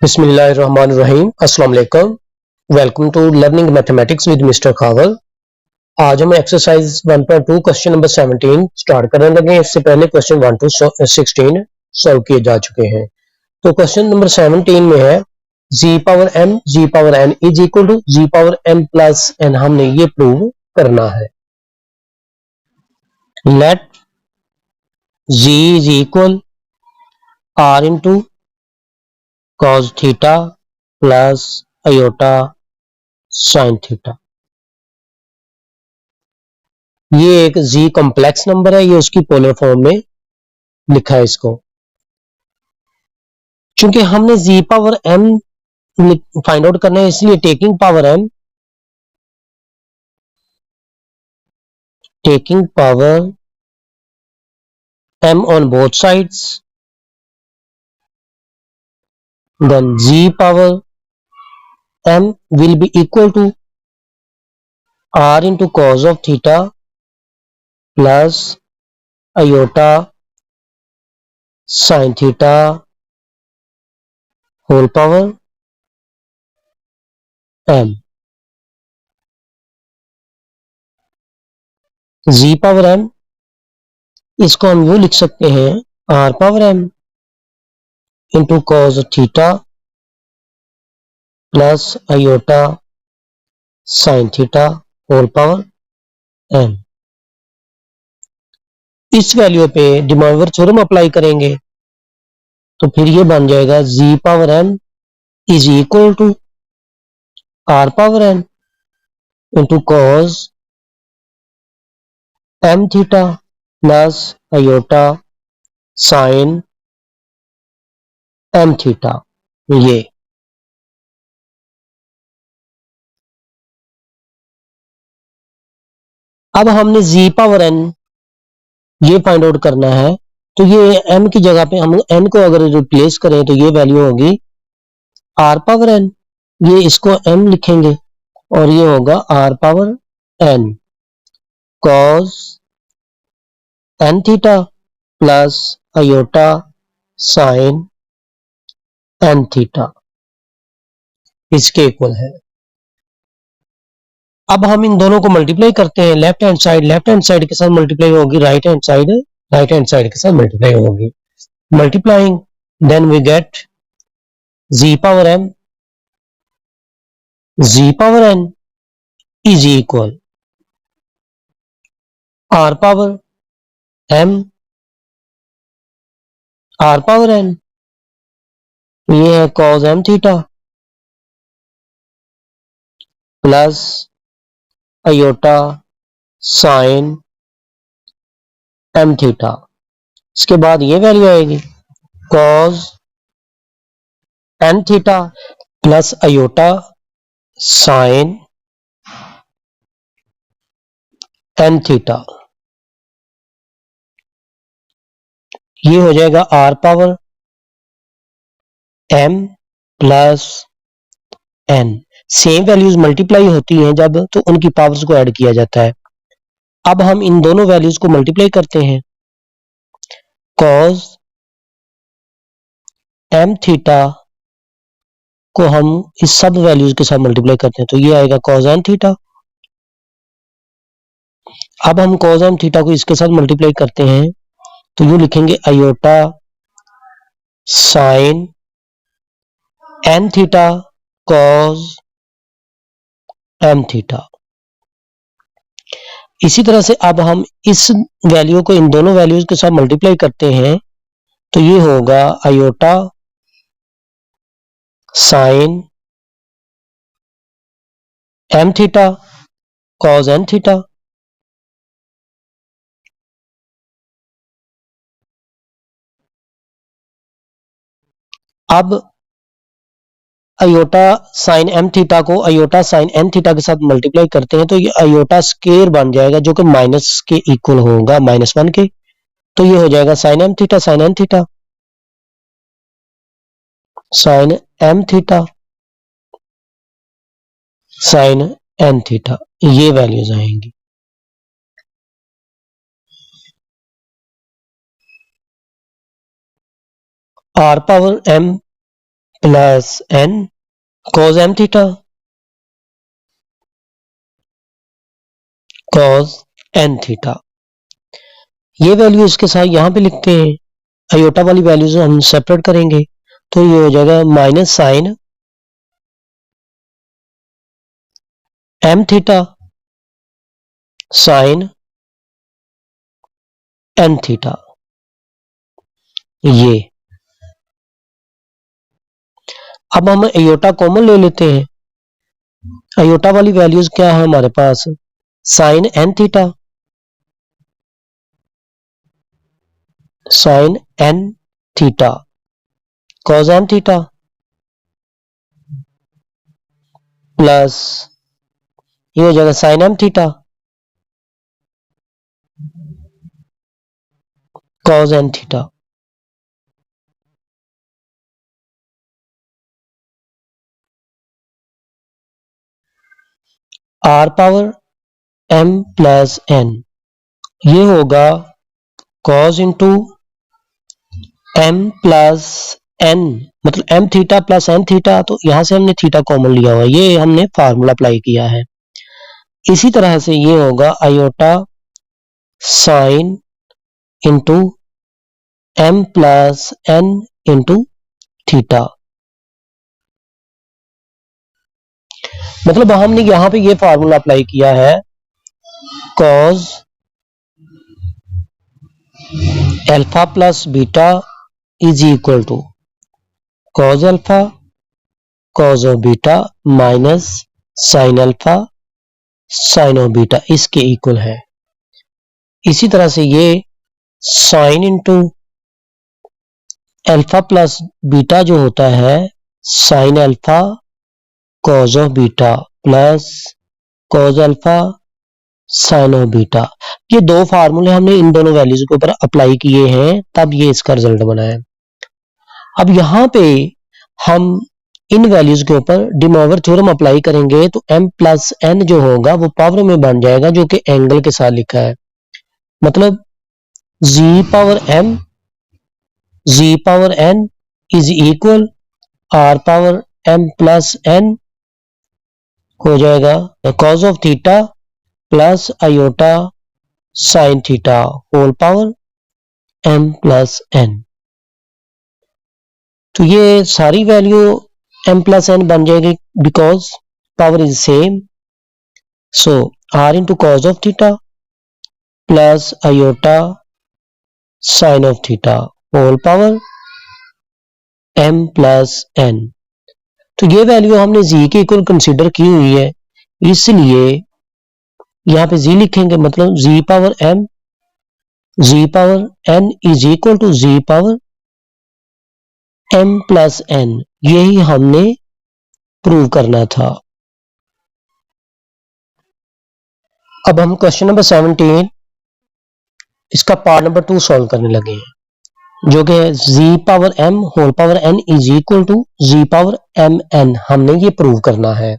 बिस्मिल्लाहिर्रहमानिर्रहीम। अस्सलाम वालेकुम। Welcome to learning mathematics with mister Khawal. आज हम एक्सरसाइज 1.2 क्वेश्चन नंबर 17 स्टार्ट करने लगे। इससे पहले क्वेश्चन 1 टू 16 सॉल्व किए जा चुके हैं। तो क्वेश्चन नंबर 17 में है G power n is equal to G power m plus n। हमने ये प्रूव करना है। Let g is equal r into cos theta plus iota sine theta. ये एक जी कॉम्प्लेक्स नंबर है, ये उसकी पोलर फॉर्म में लिखा है इसको। चूंकि हमने G power m find out करना है, इसलिए taking power m on both sides, then g power m will be equal to r into cos of theta plus iota sin theta whole power m। g power m इसको हम यूं लिख सकते हैं r power m into cos theta plus iota sine theta whole power m। इस value पे de Moivre theorem apply करेंगे तो फिर ये बन जाएगा G power m is equal to r power m into cos m theta plus iota sine m theta. ये अब हमने जी पावर n ये फाइंड आउट करना है, तो ये m की जगह पे हम n को अगर रिप्लेस करें तो ये वैल्यू होगी r पावर n। ये इसको m लिखेंगे और ये होगा r power n cos n theta plus iota sine n theta इसके इक्वल है। अब हम इन दोनों को मल्टीप्लाई करते हैं। लेफ्ट हैंड साइड के साथ मल्टीप्लाई होगी, राइट हैंड साइड के साथ मल्टीप्लाई होगी। Multiplying then we get z power m is equal r power n ये है cos m theta plus iota sine m theta. इसके बाद ये वैल्यू आएगी cos n theta plus iota sine n theta. ये हो जाएगा r power m plus n। Same values multiply होती हैं जब, तो उनकी पावर्स को ऐड किया जाता है। अब हम इन दोनों वैल्यूज को मल्टीप्लाई करते हैं। cos m थीटा को हम इस सब वैल्यूज के साथ मल्टीप्लाई करते हैं तो ये आएगा cos n थीटा। अब हम cos m थीटा को इसके साथ मल्टीप्लाई करते हैं तो यूं लिखेंगे iota sine n theta cos m theta. इसी तरह से अब हम इस वैल्यू को इन दोनों वैल्यूज के साथ मल्टीप्लाई करते हैं तो ये होगा iota sine m theta cos n theta. अब आयोटा साइन m थीटा को आयोटा साइन n थीटा के साथ मल्टीप्लाई करते हैं तो ये आयोटा स्क्वायर बन जाएगा जो कि माइनस के इक्वल होगा, -1 के। तो ये हो जाएगा sine m theta sine n theta sine m theta sine n theta. ये वैल्यूज आएंगी। r power m plus n cos m theta cos n theta. ये वैल्यू इसके साथ यहां पे लिखते हैं, आयोटा वाली वैल्यूज हम सेपरेट करेंगे तो ये हो जाएगा minus sine m theta sine n theta. ये अब हम आयोटा कॉमन ले लेते हैं। आयोटा वाली वैल्यूज क्या है हमारे पास, sine n theta sine n theta cos n theta plus ये हो जाएगा sine m theta cos n theta. R power m plus n, ये होगा cos into m plus n, मतलब m theta plus n theta, तो यहां से हमने थीटा कॉमन लिया हुआ, ये हमने फार्मूला अप्लाई किया है। इसी तरह से ये होगा iota sine into m plus n into theta, मतलब हमने यहां पे ये फार्मूला अप्लाई किया है, cos alpha plus beta is equal to cos alpha cos of beta minus sine alpha sine of beta, इसके इक्वल है। इसी तरह से ये sine into alpha plus beta जो होता है sine alpha cos of beta plus cos alpha sine of beta, ये दो फार्मूले हमने इन दोनों वैल्यूज के ऊपर अप्लाई किए हैं, तब ये इसका रिजल्ट बना है। अब यहां पे हम इन वैल्यूज के ऊपर डी मॉर्गन थ्योरम अप्लाई करेंगे तो m प्लस एन जो होगा वो पावर में बन जाएगा, जो कि एंगल के साथ लिखा है, मतलब z power n is equal r power m plus n हो जाएगा cos of theta plus iota sine theta whole power m plus n। तो ये सारी वैल्यू m प्लस एन बन जाएगी because power is same, so r into cos of theta plus iota sine of theta whole power m plus n। तो ये value हमने z के equal consider की हुई है, इसलिए यहां पे z लिखेंगे, मतलब z power n is equal to z power m plus n, यही हमने प्रूव करना था। अब हम क्वेश्चन नंबर 17 इसका पार्ट नंबर 2 सॉल्व करने लगे हैं, जो कि z power m whole power n is equal to z power m n, हमने ये प्रूव करना है।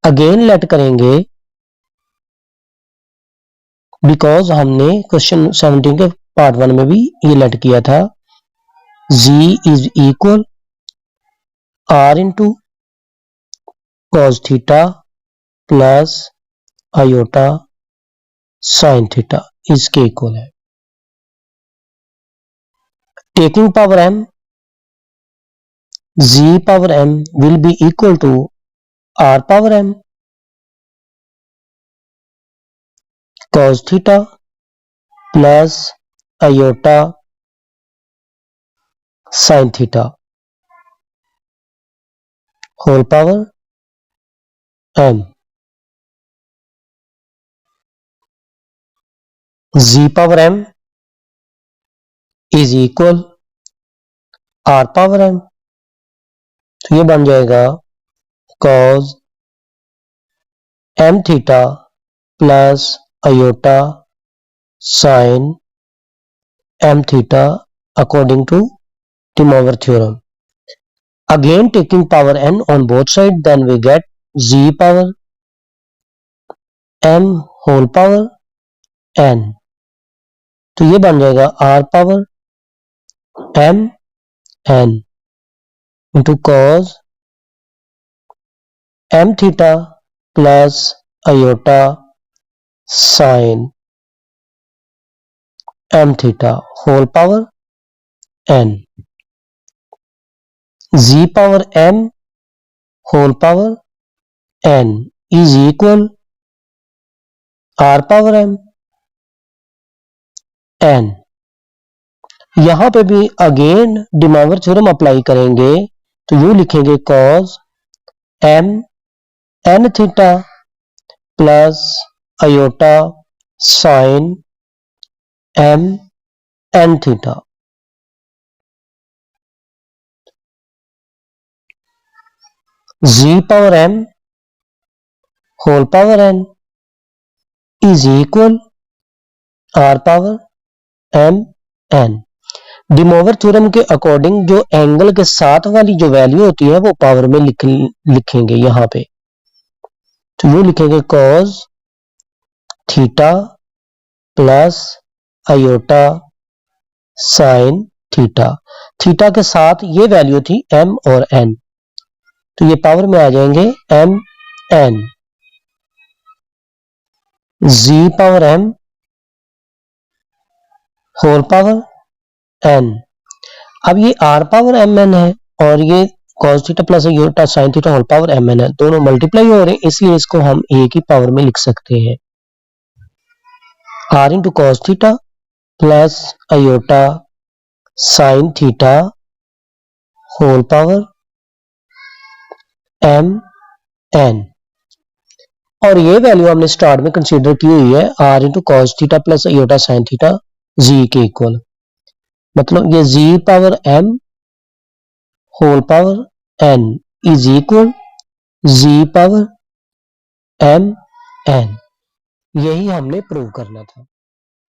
अगेन लेट करेंगे बिकॉज हमने क्वेश्चन 17 के पार्ट 1 में भी ये लेट किया था, z is equal r into cos theta plus iota sine theta, इसके इक्वल है। Taking power m, z power m will be equal to r power m cos theta plus iota sine theta whole power m। z power m is equal r power m, तो ये बन जाएगा cos m theta plus iota sine m theta according to de Morgan theorem. Again taking power n on both sides, then we get z power m whole power n, तो ये बन जाएगा r power m n into cos m theta plus iota sine m theta whole power n, z power m whole power n is equal r power m n. यहां पे भी again de Moivre theorem apply करेंगे तो यू लिखेंगे cos m n theta plus iota sine m n theta. Z power m whole power n is equal r power m n. De Moivre theorem के according जो angle के साथ वाली जो वैल्यू होती है वो पावर में लिखेंगे यहां पे। तो यू लिखेंगे cos theta plus iota sine theta. Theta के साथ ये वैल्यू थी एम और एन, तो ये पावर में आ जाएंगे m n, z power m whole power n. अब ये आर पावर एम एन है और ये cos theta plus iota sine theta whole power m n है, दोनों मल्टीप्लाई हो रहे हैं, इसलिए इसको हम एक ही पावर में लिख सकते हैं। R into cos theta plus iota sine theta whole power m n. और ये वैल्यू हमने स्टार्ट में कंसीडर की हुई है r into cos theta plus iota sine theta z के इक्वल, मतलब ये z power m whole power n is equal z power m n. यही हमने प्रूव करना था।